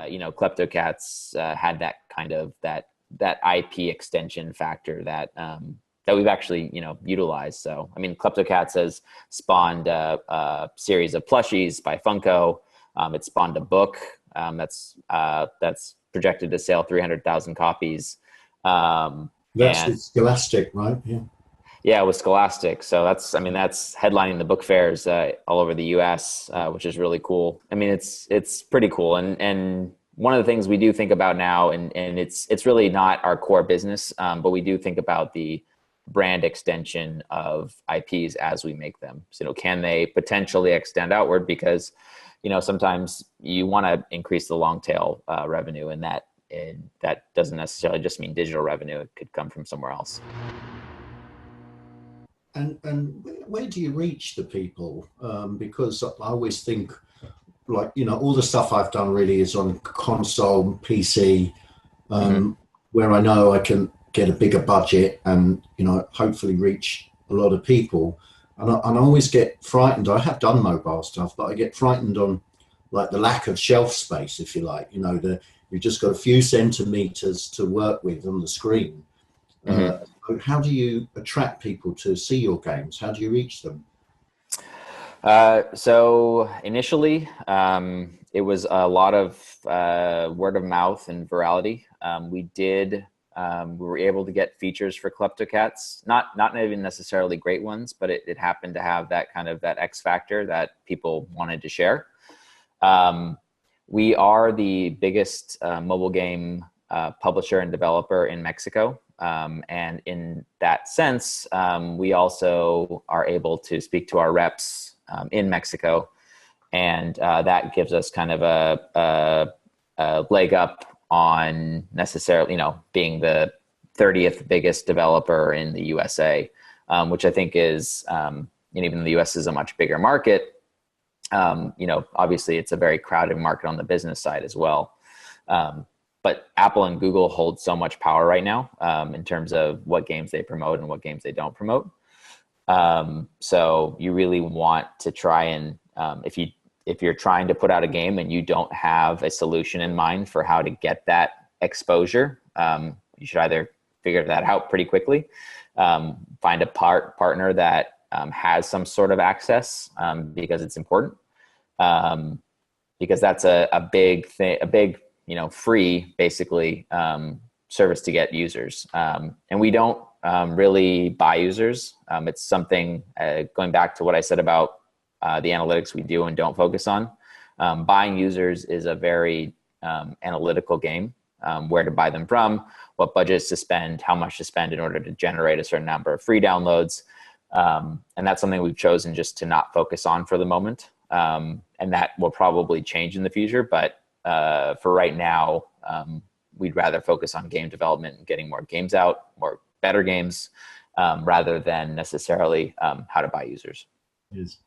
Kleptocats had that kind of that IP extension factor that we've actually, utilized. So, I mean, Kleptocats has spawned a series of plushies by Funko. It spawned a book that's projected to sell 300,000 copies. That's with Scholastic, right? Yeah. Yeah, with Scholastic. So that's headlining the book fairs all over the U.S., which is really cool. I mean, it's pretty cool. And one of the things we do think about now, and it's really not our core business, but we do think about the brand extension of IPs as we make them. So, can they potentially extend outward? Because, sometimes you want to increase the long tail revenue, and that doesn't necessarily just mean digital revenue. It could come from somewhere else. And where do you reach the people? Because I always think, like, all the stuff I've done really is on console, PC, where I know I can get a bigger budget and, hopefully reach a lot of people. And I always get frightened. I have done mobile stuff, but I get frightened on, like, the lack of shelf space, if you like. You've just got a few centimeters to work with on the screen. How do you attract people to see your games? How do you reach them? So initially, it was a lot of word of mouth and virality. We were able to get features for Kleptocats, not even necessarily great ones, but it happened to have that kind of that X factor that people wanted to share. We are the biggest mobile game publisher and developer in Mexico. And in that sense, we also are able to speak to our reps in Mexico. And that gives us kind of a leg up on necessarily, being the 30th biggest developer in the USA, which I think is, and even though the US is a much bigger market, obviously it's a very crowded market on the business side as well. But Apple and Google hold so much power right now in terms of what games they promote and what games they don't promote. So you really want to try and, if you're trying to put out a game and you don't have a solution in mind for how to get that exposure, you should either figure that out pretty quickly, find a partner that has some sort of access, because it's important, because that's a big thing, a big, free, basically, service to get users. And we don't really buy users. It's something, going back to what I said about the analytics we do and don't focus on. Buying users is a very analytical game, where to buy them from, what budgets to spend, how much to spend in order to generate a certain number of free downloads. And that's something we've chosen just to not focus on for the moment. And that will probably change in the future. But for right now, we'd rather focus on game development and getting more games out, more better games, rather than necessarily how to buy users. Yes.